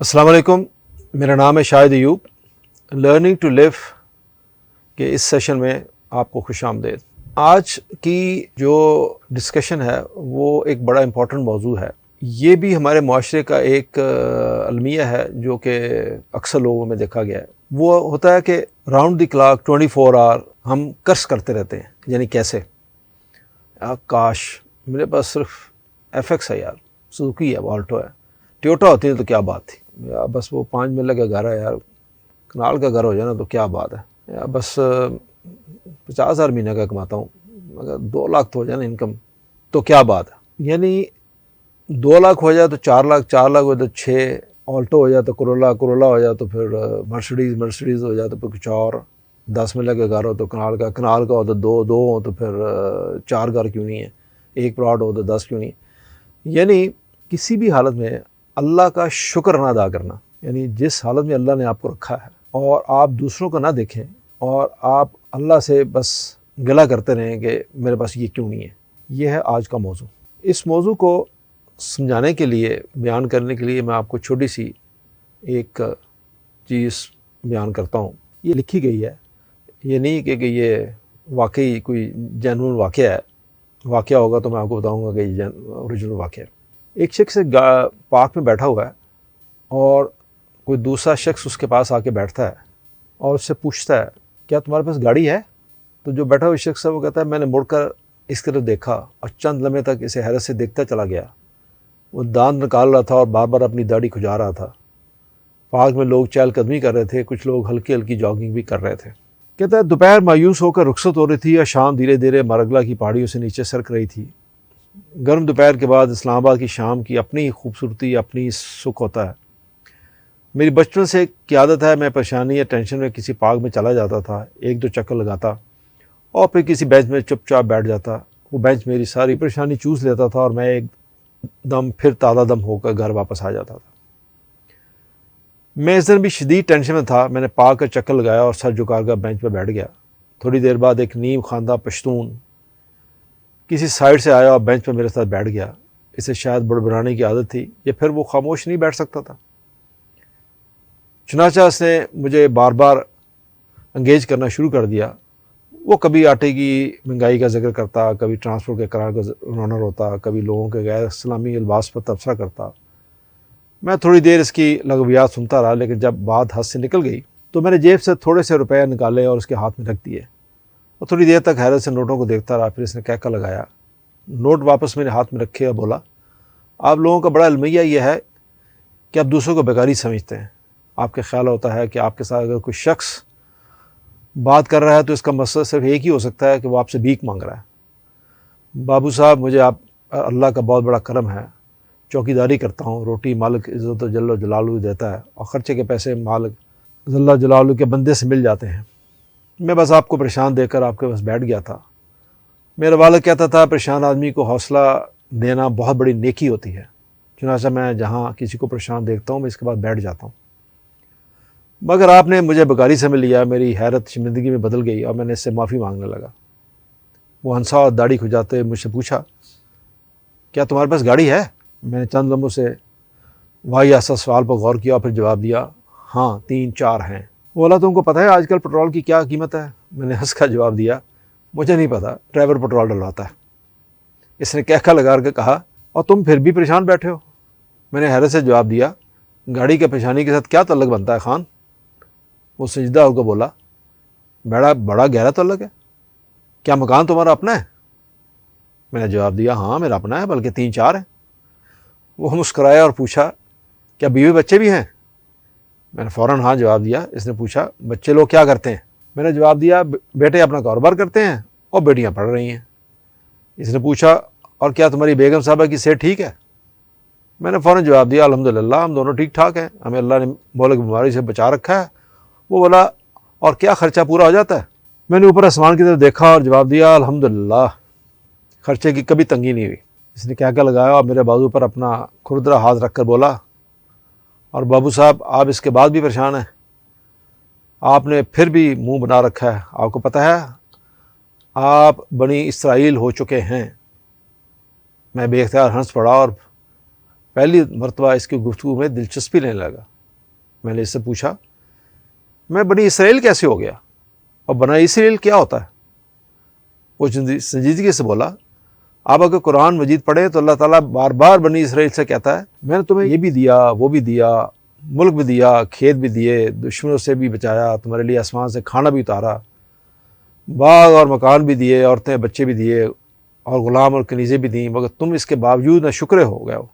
السلام علیکم، میرا نام ہے شاہد ایوب۔ لرننگ ٹو لیو کے اس سیشن میں آپ کو خوش آمدید۔ آج کی جو ڈسکشن ہے وہ ایک بڑا امپورٹنٹ موضوع ہے۔ یہ بھی ہمارے معاشرے کا ایک المیہ ہے جو کہ اکثر لوگوں میں دیکھا گیا ہے۔ وہ ہوتا ہے کہ راؤنڈ دی کلاک 24 آور ہم قرض کرتے رہتے ہیں۔ یعنی کیسے؟ کاش میرے پاس صرف ایف ایکس ہے، یار سوزوکی ہے، والٹو ہے، ٹیوٹا ہوتی ہے تو کیا بات تھی یار، بس وہ 5 مرلے کا گھر ہے یار، کنال کا گھر ہو جائے نا تو کیا بات ہے یار، بس 50,000 مہینے کا کماتا ہوں، مگر 2 لاکھ تو ہو جائے نا انکم تو کیا بات ہے۔ یعنی 2 لاکھ ہو جائے تو 4 لاکھ، 4 لاکھ ہو جائے تو 6، آلٹو ہو جائے تو کرولا، کرولا ہو جائے تو پھر مرسڈیز ہو جائے تو پھر کچھ اور، 10 مرلے کا گھر ہو تو کنال کا ہو تو 2 ہو تو پھر 4 گھر کیوں نہیں ہے، 1 پلاٹ ہو تو 10 کیوں نہیں۔ یعنی کسی بھی حالت میں اللہ کا شکر نہ ادا کرنا، یعنی جس حالت میں اللہ نے آپ کو رکھا ہے اور آپ دوسروں کو نہ دیکھیں اور آپ اللہ سے بس گلہ کرتے رہیں کہ میرے پاس یہ کیوں نہیں ہے۔ یہ ہے آج کا موضوع۔ اس موضوع کو سمجھانے کے لیے، بیان کرنے کے لیے میں آپ کو چھوٹی سی ایک چیز بیان کرتا ہوں۔ یہ لکھی گئی ہے، یہ نہیں کہ یہ واقعی کوئی جینوئن واقعہ ہوگا تو میں آپ کو بتاؤں گا کہ یہ اوریجنل واقعہ ہے۔ ایک شخص پارک میں بیٹھا ہوا ہے اور کوئی دوسرا شخص اس کے پاس آ کے بیٹھتا ہے اور اس سے پوچھتا ہے کیا تمہارے پاس گاڑی ہے؟ تو جو بیٹھا ہوا شخص ہے وہ کہتا ہے میں نے مڑ کر اس طرف دیکھا اور چند لمحے تک اسے حیرت سے دیکھتا چلا گیا۔ وہ دانت نکال رہا تھا اور بار بار اپنی داڑھی کھجا رہا تھا۔ پارک میں لوگ چہل قدمی کر رہے تھے، کچھ لوگ ہلکی ہلکی جاگنگ بھی کر رہے تھے۔ کہتا ہے دوپہر مایوس ہو کر رخصت ہو رہی تھی اور شام دھیرے دھیرے مارگلا کی پہاڑیوں سے نیچے سرک رہی تھی۔ گرم دوپہر کے بعد اسلام آباد کی شام کی اپنی خوبصورتی، اپنی سکھ ہوتا ہے۔ میری بچپن سے کی عادت ہے، میں پریشانی یا ٹینشن میں کسی پارک میں چلا جاتا تھا، 1-2 چکر لگاتا اور پھر کسی بینچ میں چپ چاپ بیٹھ جاتا۔ وہ بینچ میری ساری پریشانی چوس لیتا تھا اور میں ایک دم پھر تازہ دم ہو کر گھر واپس آ جاتا تھا۔ میں اس دن بھی شدید ٹینشن میں تھا۔ میں نے پارک کا چکر لگایا اور سر جھکا کر بینچ پہ بیٹھ گیا۔ تھوڑی دیر بعد ایک نیم خواندہ پشتون کسی سائڈ سے آیا اور بینچ پہ میرے ساتھ بیٹھ گیا۔ اسے شاید بڑبڑانے کی عادت تھی یا پھر وہ خاموش نہیں بیٹھ سکتا تھا۔ چنانچہ اس نے مجھے بار بار انگیج کرنا شروع کر دیا۔ وہ کبھی آٹے کی مہنگائی کا ذکر کرتا، کبھی ٹرانسپورٹ کے کرایہ کا رونر ہوتا، کبھی لوگوں کے غیر اسلامی الباس پر تبصرہ کرتا۔ میں تھوڑی دیر اس کی لغویات سنتا رہا، لیکن جب بات ہاتھ سے نکل گئی تو میں نے جیب سے تھوڑے سے روپے نکالے اور اس کے ہاتھ میں رکھ دیے اور تھوڑی دیر تک حیرت سے نوٹوں کو دیکھتا رہا۔ پھر اس نے کہکا لگایا، نوٹ واپس میرے ہاتھ میں رکھے اور بولا، آپ لوگوں کا بڑا المیہ یہ ہے کہ آپ دوسروں کو بیکاری سمجھتے ہیں۔ آپ کا خیال ہوتا ہے کہ آپ کے ساتھ اگر کوئی شخص بات کر رہا ہے تو اس کا مقصد صرف ایک ہی ہو سکتا ہے کہ وہ آپ سے بھیک مانگ رہا ہے۔ بابو صاحب، مجھے آپ اللہ کا بہت بڑا کرم ہے، چوکی داری کرتا ہوں، روٹی مالک عزت و جل و جلالہ دیتا ہے اور خرچے کے پیسے مالک جل و جلالہ کے بندے سے مل جاتے ہیں۔ میں بس آپ کو پریشان دیکھ کر آپ کے پاس بیٹھ گیا تھا۔ میرا والد کہتا تھا پریشان آدمی کو حوصلہ دینا بہت بڑی نیکی ہوتی ہے، چنانچہ میں جہاں کسی کو پریشان دیکھتا ہوں میں اس کے بعد بیٹھ جاتا ہوں۔ مگر آپ نے مجھے بیکاری سمجھ لیا۔ میری حیرت زندگی میں بدل گئی اور میں نے اس سے معافی مانگنے لگا۔ وہ ہنسا اور داڑھی کھجاتے مجھ سے پوچھا، کیا تمہارے پاس گاڑی ہے؟ میں نے چند لمحوں سے واہیاسا سوال پر غور کیا اور پھر جواب دیا، ہاں 3-4 ہیں۔ وہ بولا، تم کو پتہ ہے آج کل پیٹرول کی کیا قیمت ہے؟ میں نے ہنس کر جواب دیا، مجھے نہیں پتہ، ڈرائیور پیٹرول ڈلواتا ہے۔ اس نے کہکا لگا کر کہا، اور تم پھر بھی پریشان بیٹھے ہو؟ میں نے حیرت سے جواب دیا، گاڑی کے پریشانی کے ساتھ کیا تعلق بنتا ہے خان؟ وہ سجدہ ہو کر بولا، بڑا گہرا تعلق ہے، کیا مکان تمہارا اپنا ہے؟ میں نے جواب دیا، ہاں میرا اپنا ہے، بلکہ 3-4 ہیں۔ وہ مسکرایا اور پوچھا، کیا بیوی بچے بھی ہیں؟ میں نے فوراً ہاں جواب دیا۔ اس نے پوچھا، بچے لوگ کیا کرتے ہیں؟ میں نے جواب دیا، بیٹے اپنا کاروبار کرتے ہیں اور بیٹیاں پڑھ رہی ہیں۔ اس نے پوچھا، اور کیا تمہاری بیگم صاحبہ کی صحت ٹھیک ہے؟ میں نے فوراً جواب دیا، الحمدللہ ہم دونوں ٹھیک ٹھاک ہیں، ہمیں اللہ نے مہلک بیماری سے بچا رکھا ہے۔ وہ بولا، اور کیا خرچہ پورا ہو جاتا ہے؟ میں نے اوپر آسمان کی طرف دیکھا اور جواب دیا، الحمدللہ خرچے کی کبھی تنگی نہیں ہوئی۔ اس نے کہکا لگایا اور میرے بازو پر اپنا کھردرا ہاتھ رکھ کر بولا، اور بابو صاحب آپ اس کے بعد بھی پریشان ہیں؟ آپ نے پھر بھی منہ بنا رکھا ہے، آپ کو پتہ ہے آپ بنی اسرائیل ہو چکے ہیں۔ میں بے اختیار ہنس پڑا اور پہلی مرتبہ اس کی گفتگو میں دلچسپی لینے لگا۔ میں نے اس سے پوچھا میں بنی اسرائیل کیسے ہو گیا اور بنی اسرائیل کیا ہوتا ہے؟ وہ سنجیدگی سے بولا آپ اگر قرآن مجید پڑھیں تو اللہ تعالیٰ بار بار بنی اسرائیل سے کہتا ہے میں نے تمہیں یہ بھی دیا، وہ بھی دیا، ملک بھی دیا، کھیت بھی دیے، دشمنوں سے بھی بچایا، تمہارے لیے آسمان سے کھانا بھی اتارا، باغ اور مکان بھی دیے، عورتیں بچے بھی دیے، اور غلام اور کنیزیں بھی دیں، مگر تم اس کے باوجود نہ شکرے ہو گئے ہو،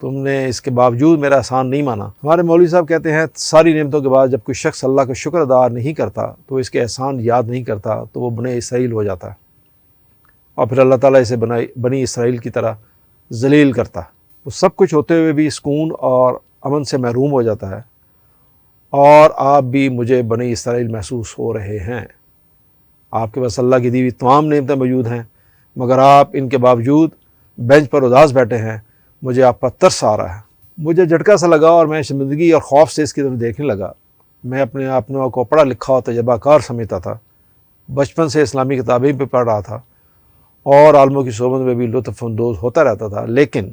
تم نے اس کے باوجود میرا احسان نہیں مانا۔ ہمارے مولوی صاحب کہتے ہیں ساری نعمتوں کے بعد جب کوئی شخص اللہ کا شکر ادا نہیں کرتا تو اس کے احسان یاد نہیں کرتا تو وہ بنی اسرائیل ہو جاتا ہے، اور پھر اللہ تعالیٰ اسے بنی اسرائیل کی طرح ذلیل کرتا ہے۔ وہ سب کچھ ہوتے ہوئے بھی سکون اور امن سے محروم ہو جاتا ہے، اور آپ بھی مجھے بنی اسرائیل محسوس ہو رہے ہیں۔ آپ کے پاس اللہ کی دی ہوئی تمام نعمتیں موجود ہیں، مگر آپ ان کے باوجود بینچ پر اداس بیٹھے ہیں۔ مجھے آپ پر ترس آ رہا ہے۔ مجھے جھٹکا سا لگا اور میں شرمندگی اور خوف سے اس کی طرف دیکھنے لگا۔ میں اپنے آپ کو پڑھا لکھا اور تجربہ کار سمجھتا تھا، بچپن سے اسلامی کتابیں پہ پڑھ رہا تھا اور عالموں کی صحبت میں بھی لطف اندوز ہوتا رہتا تھا، لیکن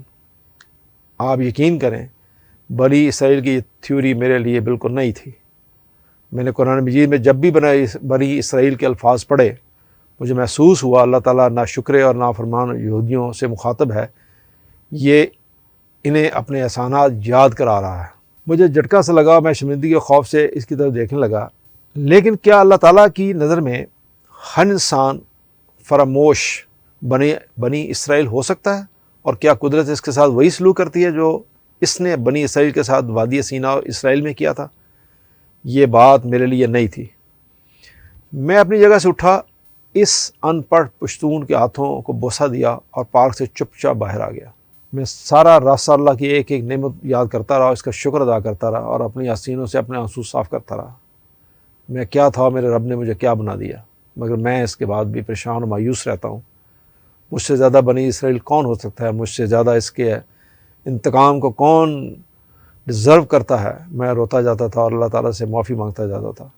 آپ یقین کریں بنی اسرائیل کی یہ تھیوری میرے لیے بالکل نئی تھی۔ میں نے قرآن مجید میں جب بھی بنی اسرائیل کے الفاظ پڑھے مجھے محسوس ہوا اللہ تعالیٰ ناشکرے اور نافرمان یہودیوں سے مخاطب ہے، یہ انہیں اپنے احسانات یاد کرا رہا ہے۔ مجھے جھٹکا سا لگا، میں شرمندگی اور خوف سے اس کی طرف دیکھنے لگا۔ لیکن کیا اللہ تعالیٰ کی نظر میں ہر انسان فراموش بنی اسرائیل ہو سکتا ہے؟ اور کیا قدرت اس کے ساتھ وہی سلوک کرتی ہے جو اس نے بنی اسرائیل کے ساتھ وادی سینا اور اسرائیل میں کیا تھا؟ یہ بات میرے لیے نئی تھی۔ میں اپنی جگہ سے اٹھا، اس ان پڑھ پشتون کے ہاتھوں کو بوسہ دیا اور پارک سے چپ چاپ باہر آ گیا۔ میں سارا راستہ اللہ کی ایک ایک نعمت یاد کرتا رہا، اس کا شکر ادا کرتا رہا اور اپنی حسینوں سے اپنے آنسو صاف کرتا رہا۔ میں کیا تھا، میرے رب نے مجھے کیا بنا دیا، مگر میں اس کے بعد بھی پریشان اور مایوس رہتا ہوں۔ مجھ سے زیادہ بنی اسرائیل کون ہو سکتا ہے؟ مجھ سے زیادہ اس کے انتقام کو کون ڈیزرو کرتا ہے؟ میں روتا جاتا تھا اور اللہ تعالیٰ سے معافی مانگتا جاتا تھا۔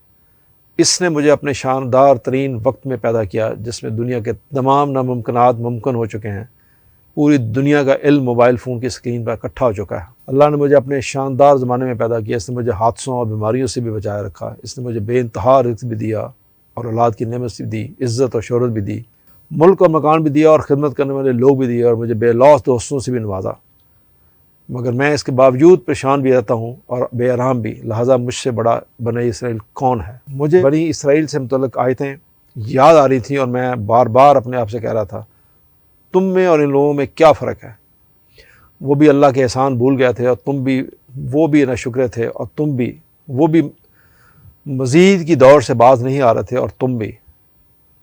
اس نے مجھے اپنے شاندار ترین وقت میں پیدا کیا جس میں دنیا کے تمام ناممکنات ممکن ہو چکے ہیں۔ پوری دنیا کا علم موبائل فون کی اسکرین پر اکٹھا ہو چکا ہے۔ اللہ نے مجھے اپنے شاندار زمانے میں پیدا کیا۔ اس نے مجھے حادثوں اور بیماریوں سے بھی بچائے رکھا۔ اس نے مجھے بے انتہا رزق بھی دیا اور اولاد کی نعمت بھی دی، عزت اور شہرت بھی دی، ملک اور مکان بھی دیا اور خدمت کرنے والے لوگ بھی دیے، اور مجھے بے لوث دوستوں سے بھی نوازا۔ مگر میں اس کے باوجود پریشان بھی رہتا ہوں اور بے آرام بھی، لہٰذا مجھ سے بڑا بنی اسرائیل کون ہے؟ مجھے بنی اسرائیل سے متعلق آیتیں یاد آ رہی تھیں اور میں بار بار اپنے آپ سے کہہ رہا تھا تم میں اور ان لوگوں میں کیا فرق ہے؟ وہ بھی اللہ کے احسان بھول گئے تھے اور تم بھی، وہ بھی ناشکرے تھے اور تم بھی، وہ بھی مزید کی دور سے باز نہیں آ رہے تھے اور تم بھی،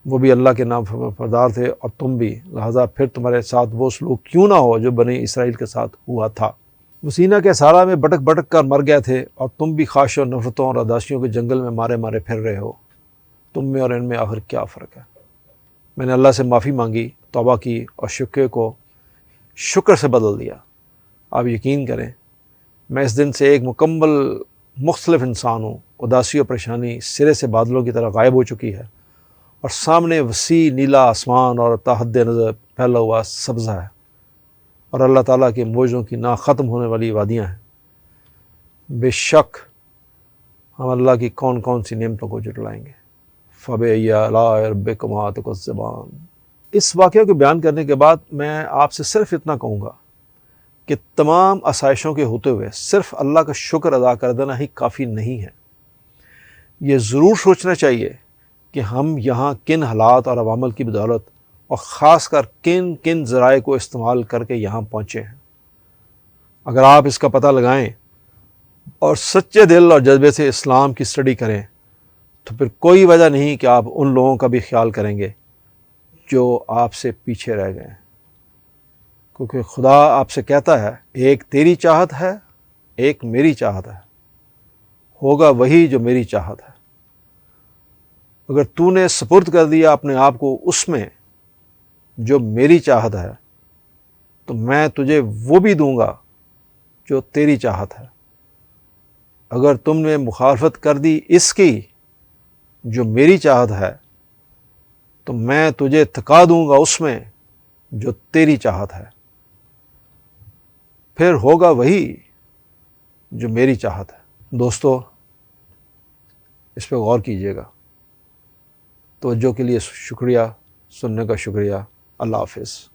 وہ بھی اللہ کے نافرمان تھے اور تم بھی، لہٰذا پھر تمہارے ساتھ وہ سلوک کیوں نہ ہو جو بنی اسرائیل کے ساتھ ہوا تھا۔ مسینہ کے سہارا میں بٹک بٹک کر مر گئے تھے اور تم بھی خواہش اور نفرتوں اور اداسیوں کے جنگل میں مارے مارے پھر رہے ہو۔ تم میں اور ان میں آخر کیا فرق ہے؟ میں نے اللہ سے معافی مانگی، توبہ کی اور شکر کو شکر سے بدل دیا۔ آپ یقین کریں میں اس دن سے ایک مکمل مختلف انسان ہوں۔ اداسی اور پریشانی سرے سے بادلوں کی طرح غائب ہو چکی ہے اور سامنے وسیع نیلا آسمان اور تا حد نظر پھیلا ہوا سبزہ ہے، اور اللہ تعالیٰ کے معجزوں کی نا ختم ہونے والی وادیاں ہیں۔ بے شک ہم اللہ کی کون کون سی نعمتوں کو جٹلائیں گے۔ فَبِأَيِّ آلَاءِ رَبِّكُمَا تُكَذِّبَانِ۔ اس واقعے کو بیان کرنے کے بعد میں آپ سے صرف اتنا کہوں گا کہ تمام آسائشوں کے ہوتے ہوئے صرف اللہ کا شکر ادا کر دینا ہی کافی نہیں ہے۔ یہ ضرور سوچنا چاہیے کہ ہم یہاں کن حالات اور عوامل کی بدولت اور خاص کر کن کن ذرائع کو استعمال کر کے یہاں پہنچے ہیں۔ اگر آپ اس کا پتہ لگائیں اور سچے دل اور جذبے سے اسلام کی اسٹڈی کریں تو پھر کوئی وجہ نہیں کہ آپ ان لوگوں کا بھی خیال کریں گے جو آپ سے پیچھے رہ گئے ہیں، کیونکہ خدا آپ سے کہتا ہے ایک تیری چاہت ہے، ایک میری چاہت ہے، ہوگا وہی جو میری چاہت ہے۔ اگر تو نے سپرد کر دیا اپنے آپ کو اس میں جو میری چاہت ہے تو میں تجھے وہ بھی دوں گا جو تیری چاہت ہے۔ اگر تم نے مخالفت کر دی اس کی جو میری چاہت ہے تو میں تجھے تھکا دوں گا اس میں جو تیری چاہت ہے۔ پھر ہوگا وہی جو میری چاہت ہے. دوستو اس پہ غور کیجیے گا. توجہ کے لیے شکریہ، سننے کا شکریہ. اللہ حافظ.